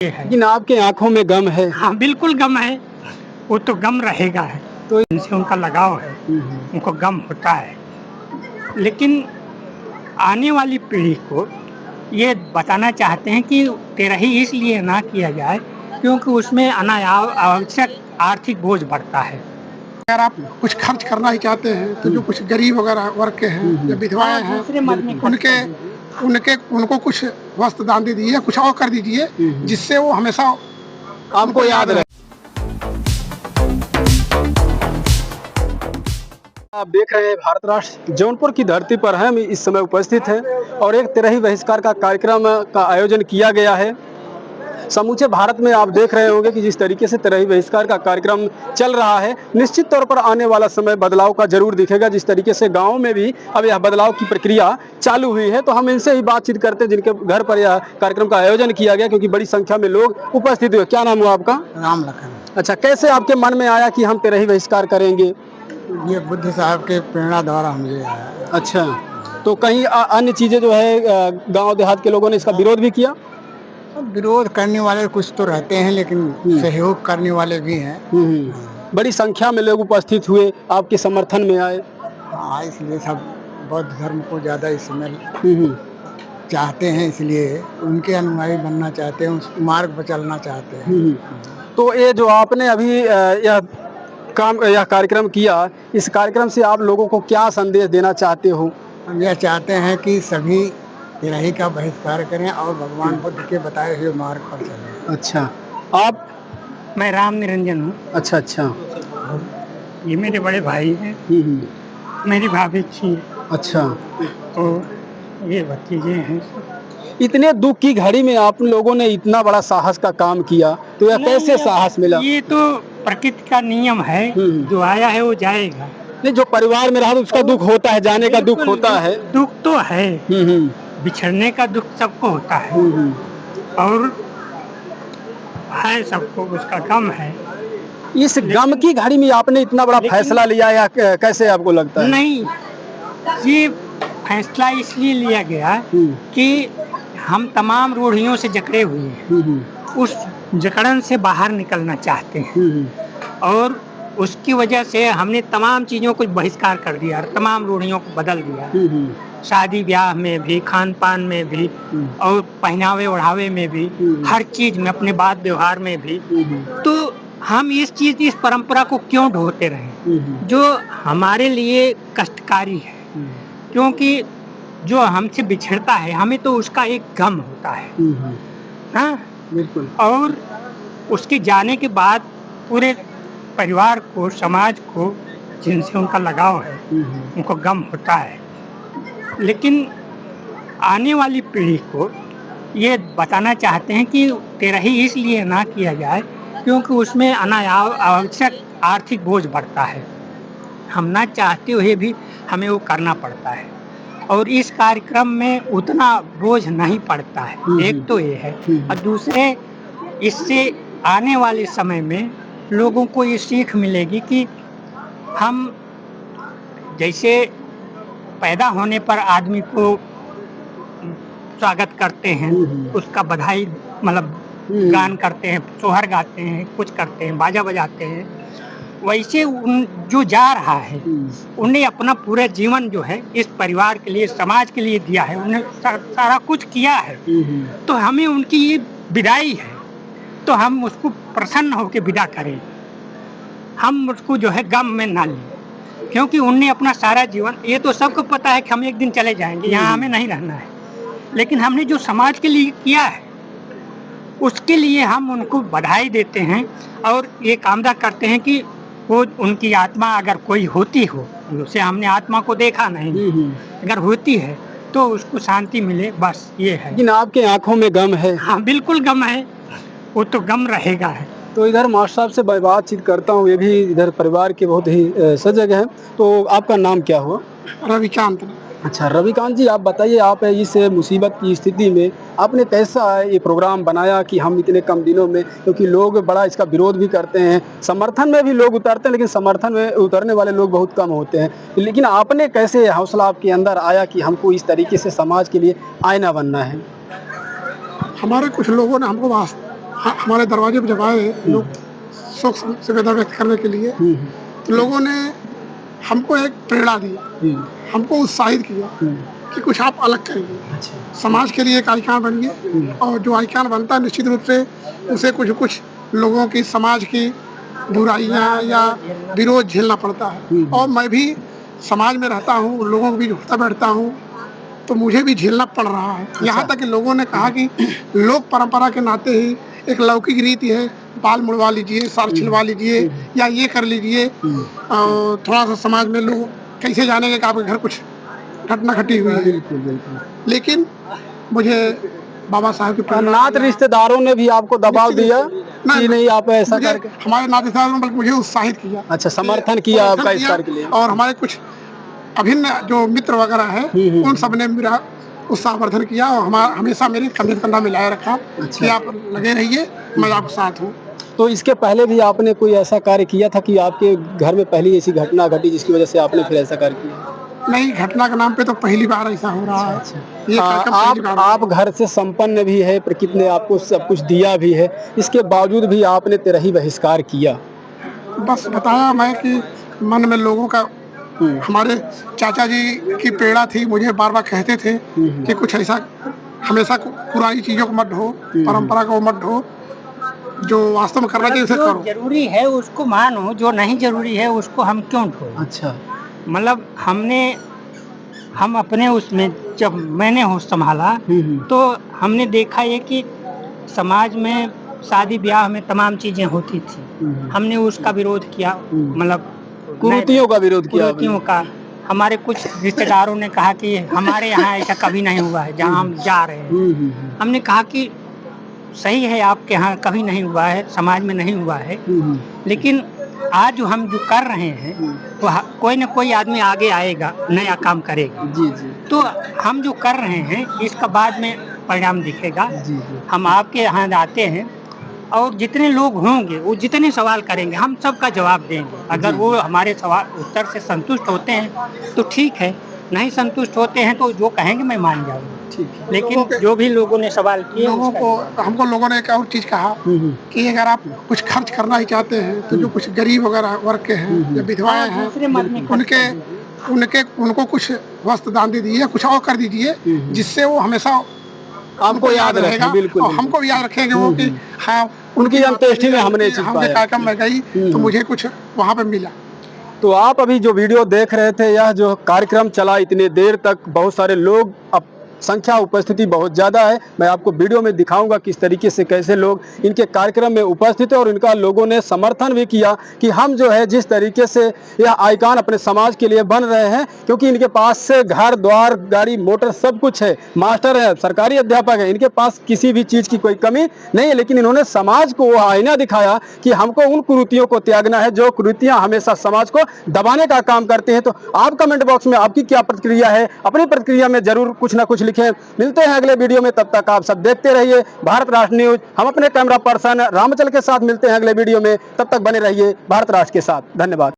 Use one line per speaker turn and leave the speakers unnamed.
है।
लेकिन आपके आंखों में गम है।
हाँ, बिल्कुल गम है। वो तो गम रहेगा है,
तो
इनसे उनका लगाव है, उनको गम होता है। लेकिन आने वाली पीढ़ी को ये बताना चाहते हैं कि तेरही इसलिए ना किया जाए क्योंकि उसमें अनावश्यक आर्थिक बोझ बढ़ता है।
अगर आप कुछ खर्च करना ही चाहते हैं तो जो कुछ गरीब वगैरह वर्ग के हैं या विधवाएं हैं
दूसरे मद में खर्च
उनके
कर दीजिए।
उनके उनको कुछ वस्त्र दान दे दीजिए, कुछ और कर दीजिए जिससे वो हमेशा
आपको याद रहे। आप देख रहे हैं भारत राष्ट्र जौनपुर की धरती पर हम इस समय उपस्थित हैं और एक तिरही बहिष्कार का कार्यक्रम का आयोजन किया गया है। समूचे भारत में आप देख रहे होंगे कि जिस तरीके से तिरही बहिष्कार का कार्यक्रम चल रहा है, निश्चित तौर पर आने वाला समय बदलाव का जरूर दिखेगा। जिस तरीके से गाँव में भी अब यह बदलाव की प्रक्रिया चालू हुई है, तो हम इनसे ही बातचीत करते हैं जिनके घर पर यह कार्यक्रम का आयोजन किया गया, क्योंकि बड़ी संख्या में लोग उपस्थित हुए। क्या नाम हुआ आपका?
राम लखन।
अच्छा, कैसे आपके मन में आया कि हम तिरही बहिष्कार करेंगे?
ये बुद्ध साहब के प्रेरणा द्वारा मुझे आया।
अच्छा, तो कहीं अन्य चीज़ें जो है गांव देहात के लोगों ने इसका विरोध भी किया?
अब विरोध करने वाले कुछ तो रहते हैं, लेकिन सहयोग करने वाले भी हैं।
बड़ी संख्या में लोग उपस्थित हुए, आपके समर्थन में आए।
हाँ, इसलिए सब बौद्ध धर्म को ज़्यादा इस समय चाहते हैं, इसलिए उनके अनुयायी बनना चाहते हैं, उस मार्ग पर चलना चाहते हैं।
तो ये जो आपने अभी यह कार्यक्रम किया, इस कार्यक्रम से आप लोगों को क्या संदेश देना चाहते हो?
हम यह चाहते हैं कि सभी तिरही का बहिष्कार करें और भगवान बुद्ध के बताए हुए मार्ग पर चलें।
अच्छा, आप?
मैं राम निरंजन हूँ।
अच्छा अच्छा।
ये मेरे बड़े भाई हैं, मेरी भाभी थी।
अच्छा,
तो ये भतीजे हैं।
इतने दुख की घड़ी में आप लोगों ने इतना बड़ा साहस का काम किया, तो यह कैसे साहस मिला?
ये तो प्रकृति का नियम है, जो आया है वो जाएगा।
नहीं, जो परिवार में रहा तो उसका दुख होता है, जाने का दुख होता है।
दुख तो है, बिछड़ने का दुख सबको होता है और है सबको, उसका गम है।
इस गम की घड़ी में आपने इतना बड़ा फैसला लिया, या कैसे आपको लगता है?
नहीं, ये फैसला इसलिए लिया गया कि हम तमाम रूढ़ियों से जकड़े हुए हैं, उस जकड़न से बाहर निकलना चाहते हैं और उसकी वजह से हमने तमाम चीज़ों को बहिष्कार कर दिया, तमाम रूढ़ियों को बदल दिया। शादी ब्याह में भी, खान पान में भी और पहनावे ओढ़ावे में भी, हर चीज़ में, अपने बात व्यवहार में भी। तो हम इस परंपरा को क्यों ढोते रहें जो हमारे लिए कष्टकारी है, क्योंकि जो हमसे बिछड़ता है हमें तो उसका एक गम होता है। हाँ,
बिल्कुल।
और उसके जाने के बाद पूरे परिवार को, समाज को, जिनसे उनका लगाव है, उनको गम होता है। लेकिन आने वाली पीढ़ी को ये बताना चाहते हैं कि तिरही इसलिए ना किया जाए क्योंकि उसमें अनावश्यक आर्थिक बोझ बढ़ता है। हम ना चाहते हुए भी हमें वो करना पड़ता है और इस कार्यक्रम में उतना बोझ नहीं पड़ता है। एक तो ये है और दूसरे, इससे आने वाले समय में लोगों को ये सीख मिलेगी कि हम जैसे पैदा होने पर आदमी को स्वागत करते हैं, उसका बधाई मतलब गान करते हैं, सोहर गाते हैं, कुछ करते हैं, बाजा बजाते हैं, वैसे जो जा रहा है उन्हें अपना पूरा जीवन जो है इस परिवार के लिए, समाज के लिए दिया है, उन्हें सारा कुछ किया है। तो हमें उनकी ये विदाई है, तो हम उसको प्रसन्न होकर विदा करें, हम उसको जो है गम में ना लें, क्योंकि उनने अपना सारा जीवन, ये तो सबको पता है कि हम एक दिन चले जाएंगे, यहाँ हमें नहीं रहना है, लेकिन हमने जो समाज के लिए किया है उसके लिए हम उनको बधाई देते हैं और ये कामना करते हैं कि वो, उनकी आत्मा अगर कोई होती हो, उसे हमने आत्मा को देखा नहीं, अगर होती है तो उसको शांति मिले, बस ये है।
लेकिन आपके आंखों में गम है।
हाँ, बिल्कुल गम है, वो तो गम रहेगा है।
तो इधर मास्टर साहब से बातचीत करता हूँ, ये भी इधर परिवार के बहुत ही सजग हैं। तो आपका नाम क्या हुआ?
रविकांत।
अच्छा, रविकांत जी, आप बताइए, आप इस मुसीबत की स्थिति में आपने कैसा ये प्रोग्राम बनाया कि हम इतने कम दिनों में, क्योंकि लोग बड़ा इसका विरोध भी करते हैं, समर्थन में भी लोग उतरते हैं, लेकिन समर्थन में उतरने वाले लोग बहुत कम होते हैं, लेकिन आपने कैसे हौसला आपके अंदर आया कि हमको इस तरीके से समाज के लिए आईना बनना है?
हमारे कुछ लोगों ने हमको हमारे दरवाजे पे जब आए लोग शोक संवेदना व्यक्त करने के लिए, तो लोगों ने हमको एक प्रेरणा दी, हमको उत्साहित किया कि कुछ आप अलग करिए, समाज के लिए एक आइकॉन बनिए, और जो आइकॉन बनता है निश्चित रूप से उसे कुछ लोगों की, समाज की बुराइयां या विरोध झेलना पड़ता है। और मैं भी समाज में रहता हूँ, लोगों को भी उठता बैठता हूँ, तो मुझे भी झेलना पड़ रहा है। यहाँ तक कि लोगों ने कहा कि लोक परंपरा के नाते ही एक लौकिक रीति है, बाल मुड़वा लीजिए, सार छिलवा लीजिए, या ये कर लीजिए, और थोड़ा सा समाज में लोग कैसे जानेंगे कि आपके घर कुछ घटना घटी हुई है। लेकिन मुझे बाबा साहब की प्रेरणा,
नात रिश्तेदारों ने भी आपको दबाव दिया कि नहीं आप ऐसा
मुझे
करके?
हमारे नाते रिश्तेदारों ने बल्कि मुझे उत्साहित किया।
अच्छा, समर्थन किया
समर्थन
आपका इस
किया,
कार्य के लिए।
और हमारे कुछ अभिन्न जो मित्र वगैरह है, उन सब ने मेरा उत्साहवर्धन किया, और हमारा हमेशा मेरे कंधे से कंधा मिलाए रखा कि आप लगे रहिए, मैं आपके साथ हूँ।
तो इसके पहले भी आपने कोई ऐसा कार्य किया था कि आपके घर में पहली ऐसी घटना घटी जिसकी वजह से आपने फिर ऐसा कार्य किया?
नहीं, घटना के नाम पे तो पहली बार ऐसा हो रहा है। ये कार्यक्रम
आप
पहली बार हो रहा है।
घर से संपन्न भी है, प्रकृति ने आपको सब कुछ दिया भी है, इसके बावजूद भी आपने तिरही बहिष्कार किया।
बस बताया मैं कि मन में लोगों का, हमारे चाचा जी की प्रेरणा थी, मुझे बार-बार कहते थे कि कुछ ऐसा हमेशा पुरानी चीज़ों को मत ढो, परंपरा को मत ढो, जो वास्तव में करना चाहिए उसे
जो
करो।
जरूरी है उसको मानो, जो नहीं जरूरी है उसको हम क्यों ढोएं।
अच्छा।
मतलब हम अपने उसमें जब मैंने होश संभाला, तो हमने देखा ये कि समाज में शादी ब्याह में तमाम चीजें होती थी, हमने उसका विरोध किया। मतलब
कुरीतियों का विरोध किया आपने।
कुरीतियों का। हमारे कुछ रिश्तेदारों ने कहा कि हमारे यहाँ ऐसा कभी नहीं हुआ है जहाँ हम जा रहे हैं। हमने कहा कि सही है, आपके यहाँ कभी नहीं हुआ है, समाज में नहीं हुआ है, लेकिन आज जो हम जो कर रहे हैं, वो कोई ना कोई आदमी आगे आएगा, नया काम करेगा।
जी, जी।
तो हम जो कर रहे हैं इसका बाद में परिणाम दिखेगा।
जी, जी।
हम आपके यहाँ आते हैं, और जितने लोग होंगे वो जितने सवाल करेंगे हम सबका जवाब देंगे। अगर वो हमारे सवाल उत्तर से संतुष्ट होते हैं तो ठीक है, नहीं संतुष्ट होते हैं तो जो कहेंगे मैं मान जाऊंगा।
ठीक है।
लेकिन जो भी लोगों ने सवाल किए
लोगों
उसका
को, हमको लोगों ने एक और चीज़ कहा कि अगर आप कुछ खर्च करना ही चाहते हैं, तो जो कुछ गरीब वगैरह वर्ग के हैं या विधवाएँ हैं,
दूसरे मत में खर्च
उनके
कर दीजिए।
उनके उनको कुछ वस्त्र दान दे दीजिए, कुछ और कर दीजिए, जिससे वो हमेशा
आपको याद रखें,
रहेगा,
बिल्कुल,
और
बिल्कुल।
हमको भी याद रखेंगे वो कि हाँ,
उनकी अंत्येष्टि में हमने ये चीज़
हमने
पाया।
कार्यक्रम में गई तो मुझे कुछ वहाँ पे मिला।
तो आप अभी जो वीडियो देख रहे थे, यह जो कार्यक्रम चला इतनी देर तक, बहुत सारे लोग संख्या उपस्थिति बहुत ज़्यादा है। मैं आपको वीडियो में दिखाऊंगा किस तरीके से कैसे लोग इनके कार्यक्रम में उपस्थित है, और इनका लोगों ने समर्थन भी किया कि हम जो है जिस तरीके से यह आइकॉन अपने समाज के लिए बन रहे हैं, क्योंकि इनके पास से घर द्वार गाड़ी मोटर सब कुछ है, मास्टर है, सरकारी अध्यापक है, इनके पास किसी भी चीज़ की कोई कमी नहीं है, लेकिन इन्होंने समाज को वो आईना दिखाया कि हमको उन कुरीतियों को त्यागना है जो कुरीतियाँ हमेशा समाज को दबाने का काम करते हैं। तो आप कमेंट बॉक्स में आपकी क्या प्रतिक्रिया है, अपनी प्रतिक्रिया में जरूर कुछ ना कुछ लिखें। मिलते हैं अगले वीडियो में, तब तक आप सब देखते रहिए भारत राष्ट्र न्यूज। हम अपने कैमरा पर्सन रामचल के साथ मिलते हैं अगले वीडियो में, तब तक बने रहिए भारत राष्ट्र के साथ। धन्यवाद।